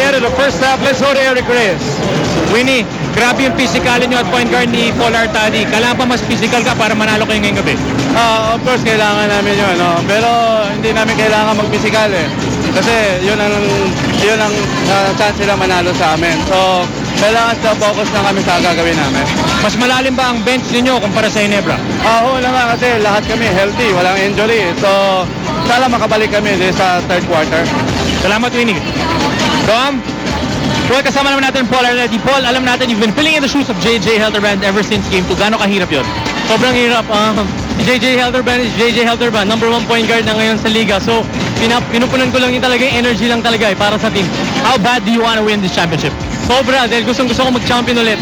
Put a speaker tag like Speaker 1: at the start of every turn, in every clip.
Speaker 1: end of the first half. Let's go to Eric Reyes.
Speaker 2: Winnie, grabe yung physical nyo at point guard ni Paul Artadi. Kailangan pa mas physical ka para manalo kayo ngayong gabi?
Speaker 1: Of course, kailangan namin yun. No? Pero hindi namin kailangan mag-physical eh. Kasi yun ang chance nila manalo sa amin. So, kailangan sa focus na kami sa gagawin namin.
Speaker 2: Mas malalim ba ang bench ninyo kumpara sa Ginebra?
Speaker 1: Oo naman kasi lahat kami healthy, walang injury. So, sana makabalik kami sa third quarter.
Speaker 2: Salamat, Winnie. Dom, Paul, kasama naman natin Paul Artadi. Paul, alam natin you've been filling in the shoes of JJ Helderbrand ever since game 2. Gano'ng kahirap yun?
Speaker 3: Sobrang hirap. JJ Helderbrand is JJ Helderbrand. Number 1 point guard na ngayon sa liga. So, pinupunan ko lang yung talaga yung energy lang talaga para sa team.
Speaker 2: How bad do you want to win this championship?
Speaker 3: Sobra, dahil gusto ko mag-champion ulit.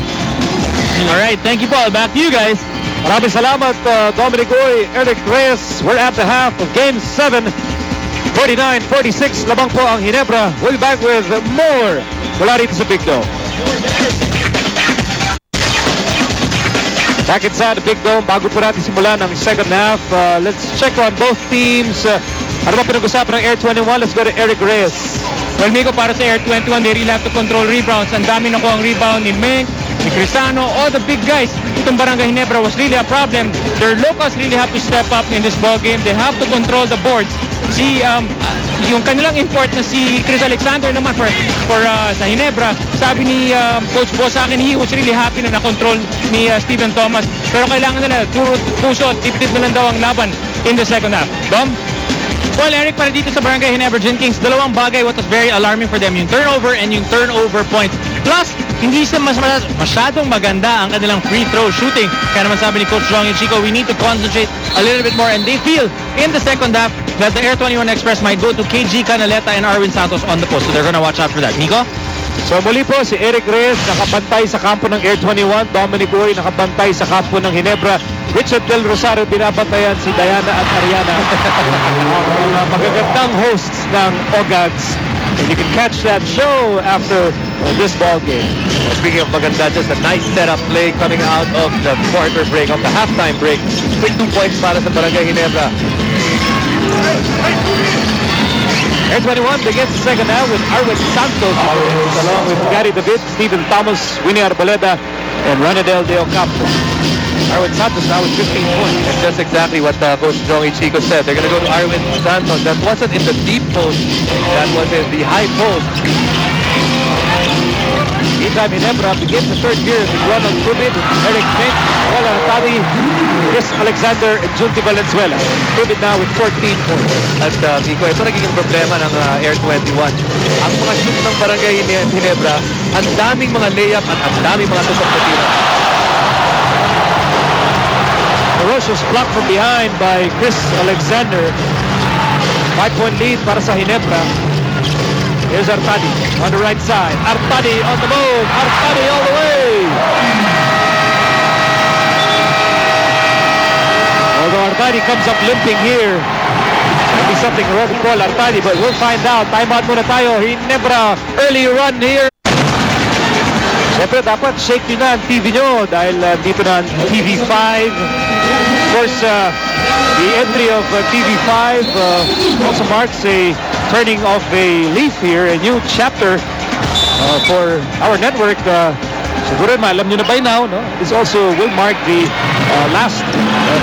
Speaker 2: Alright, thank you, Paul. Back to you guys.
Speaker 1: Maraming salamat, Dominic Uy, Eric Reyes. We're at the half of Game 7. 49-46, labang po ang Ginebra. We'll be back with more mula rito sa Big Dome. Back inside the Big Dome, bago po natin simulan ang second half. Let's check on both teams. Ano ba pinag-usapan ng Air21? Let's go to Eric Reyes.
Speaker 2: Well, Miko, para sa Air21, they really have to control rebounds. Ang dami nakuha ang rebound ni Meng, ni Crisano, all the big guys. Itong Barangay Ginebra was really a problem. Their locals really have to step up in this ball game. They have to control the boards. Yung kanilang import na si Chris Alexander naman for sa Ginebra, sabi ni Coach Bo sa akin, he was really happy na na-control ni Stephen Thomas. Pero kailangan nila, puro puso, tip-tip na lang daw ang laban in the second half. Dom?
Speaker 3: Well, Eric, para dito sa Barangay Ginebra Gin Kings, dalawang bagay what was very alarming for them, yung turnover and yung turnover points. Plus, hindi sila masyadong maganda ang kanilang free throw shooting. Kaya naman sabi ni Coach Brgy Ginebra, we need to concentrate a little bit more, and they feel in the second half that the Air21 Express might go to KG Canaleta and Arwin Santos on the post. So they're gonna watch out for that. Nico?
Speaker 1: So muli po si Eric Reyes nakabantay sa kampo ng Air21, Dominic Uy nakabantay sa kampo ng Ginebra, Richard Del Rosario binabantayan si Diana at Ariana, ang magagandang hosts ng OGADS. And you can catch that show after this ball game.
Speaker 4: Speaking of maganda, just a nice setup play coming out of the quarter break, of the halftime break. Quick 2 points para sa Barangay Ginebra.
Speaker 1: Air21 begins the second half with Arwin Santos along with Gary David, Stephen Thomas, Winnie Arboleda, and Ronadel De Ocampo. Arwin Santos now with 15 points.
Speaker 4: And that's exactly what Coach Brgy Ginebra said. They're going to go to Arwin Santos. That wasn't in the deep post. That was in the high post.
Speaker 1: Meantime, Ginebra begins the third period with Ronald Rubin, Eric Mink, Paul Artadi, Chris Alexander, and Junti Valenzuela. Rubin now with 14 points.
Speaker 4: At Nico, ito nagiging problema ng Air21. Ang mga shoot ng Barangay Ginebra, ang daming mga layup at ang daming mga tusok na tira.
Speaker 1: The rush was blocked from behind by Chris Alexander. 5-point lead para sa Ginebra. Here's Artadi on the right side. Artadi on the move. Artadi all the way. Although Artadi comes up limping here. Might be something wrong with Paul Artadi, but we'll find out. Timeout muna tayo. Ginebra early run here. Siyempre dapat shake nyo na ang TV nyo dahil dito na ang TV5. Of course, the entry of TV5 also marks a turning of a leaf here, a new chapter for our network. Siguro alam nyo na by now, no? This also will mark the last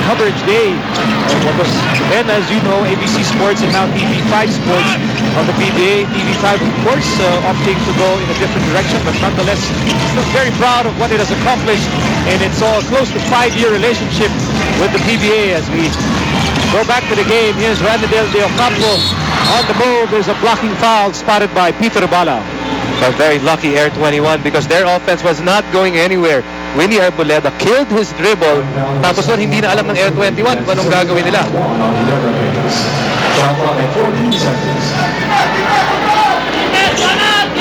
Speaker 1: coverage day of what was then, as you know, ABC Sports and now TV5 Sports on the PBA. TV5, of course, opting to go in a different direction, but nonetheless, still very proud of what it has accomplished, and it's all close to 5-year relationship with the PBA. As we go back to the game, here's Ronadel De Ocampo on the move. There's a blocking foul spotted by Peter Bala.
Speaker 4: But very lucky Air21 because their offense was not going anywhere. Winnie Arboleda killed his dribble. Tapos nun, hindi na alam ng Air21 kung anong gagawin nila.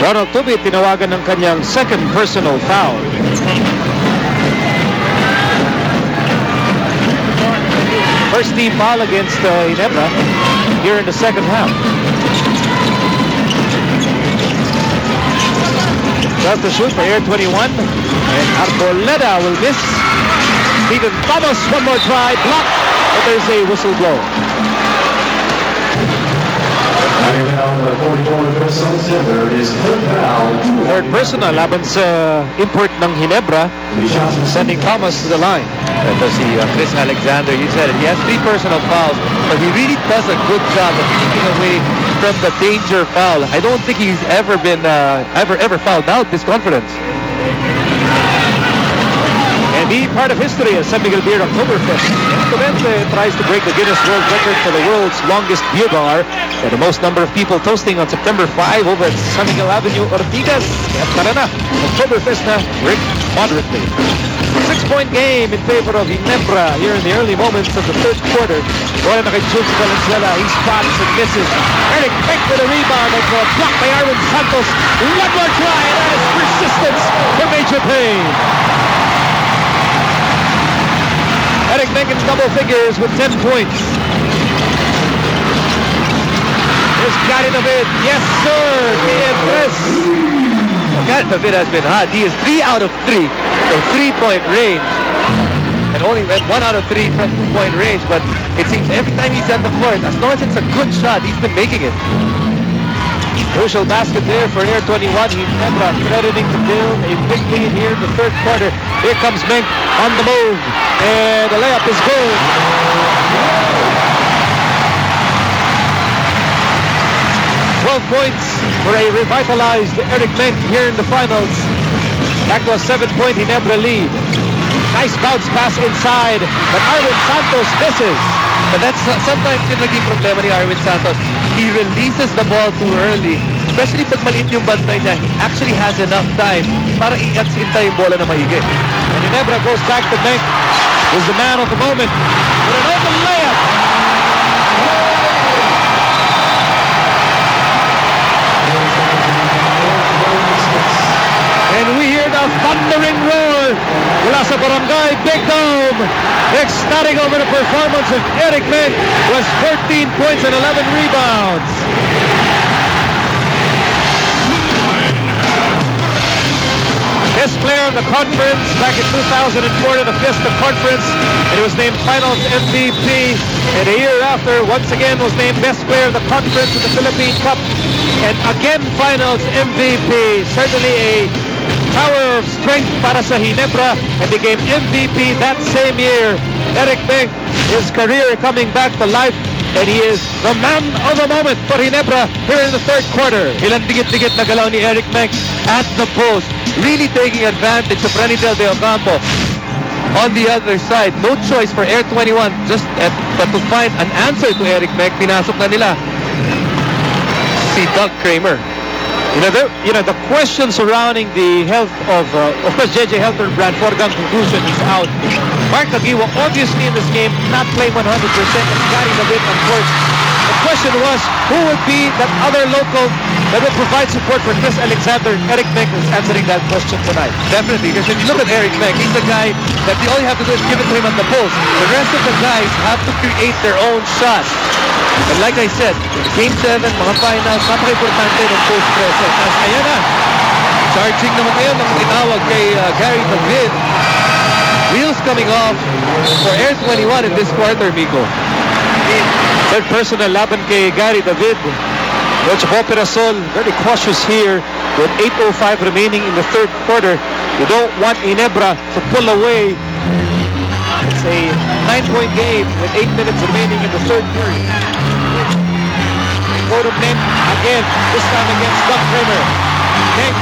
Speaker 1: Ronald Tubit tinawagan ng kanyang second personal foul. First team foul against Ginebra here in the second half. That's the shoot for Air21, and Arboleda will miss. Stephen Thomas, one more try, blocked, but there's a whistle blow.
Speaker 5: Now the 44 Minnesota Silver is third foul
Speaker 1: personal laban sa import ng Ginebra, sending Thomas to the line.
Speaker 4: Ito si Chris Alexander, you said it. He has 3 personal fouls, but he really does a good job of keeping away from the danger foul. I don't think he's ever been ever fouled out this conference.
Speaker 1: And be part of history as San Miguel Beer Oktoberfest. Clemente tries to break the Guinness World Record for the world's longest beer bar and the most number of people toasting on September 5 over at San Miguel Avenue, Ortigas. At tara na, Oktoberfest na, break moderately. 6-point game in favor of Ginebra here in the early moments of the third quarter. Bola na kay Jules Valenzuela. He spots and misses. Eric Beck with a rebound and blocked by Arvin Santos. One more try, and that is persistence for Major Payne. Eric Beck in double figures with 10 points. Here's Gary David. Yes, sir. Tres.
Speaker 4: Gary David has been hot. He is 3 out of 3 from 3-point range. And only at 1 out of 3 from 2-point range. But it seems every time he's at the court, as long as it's a good shot, he's been making it.
Speaker 1: Crucial basket there for Air21. Ginebra threatening to build a big lead here in the third quarter. Here comes Menk on the move. And the layup is good. 12 points for a revitalized Eric Menk here in the finals. Back to a 7-point Ginebra lead. Nice bounce pass inside, but Arvin Santos misses.
Speaker 4: But that's sometimes yung naging problema ni Arvin Santos. He releases the ball too early. Especially pag maliit yung bantay niya, he actually has enough time para i-atsinta yung bola na maigi.
Speaker 1: And Ginebra goes back to Menk, who's the man of the moment, with an open layup. And we hear the thundering roar mula sa Barangay Big Dome. Ecstatic over the performance of Eric Menk, who has 14 points and 11 rebounds. Best player of the conference back in 2004 to the Fiesta Conference, and he was named Finals MVP. And a year after, once again was named Best Player of the Conference in the Philippine Cup, and again Finals MVP. Certainly a tower of strength para sa Ginebra, and became MVP that same year. Eric Menk, his career coming back to life, and he is the man of the moment for Ginebra here in the third quarter.
Speaker 4: Ilang digit-digit na galaw ni Eric Menk at the post. Really taking advantage of Ranidel De Ocampo. On the other side, no choice for Air21 but to find an answer to Eric Menk. Pinasok na nila si Doug Kramer.
Speaker 1: The question surrounding the health of course, JJ Helterbrand, foregone conclusion, he's out. Mark Aguiwa, obviously in this game, not playing 100%, and Gary David on court. The question was, who would be that other local that will provide support for Chris Alexander? Eric Menk is answering that question tonight.
Speaker 4: Definitely, because if you look at Eric Menk, he's the guy that all you have to do is give it to him at the post. The rest of the guys have to create their own shots. And like I said, Game 7, mga finals, napaka-importante ng post presser. Tapos ayan na, charging naman ngayon ng tinawag kay Gary David. Wheels coming off for Air21 in this quarter, Miko.
Speaker 1: Third personal laban kay Gary David. Coach Pirasol, very cautious here with 8:05 remaining in the third quarter. You don't want Ginebra to pull away. It's a 9-point game with 8 minutes remaining in the third period. Go to Menk again, this time against Doug Kramer. Menk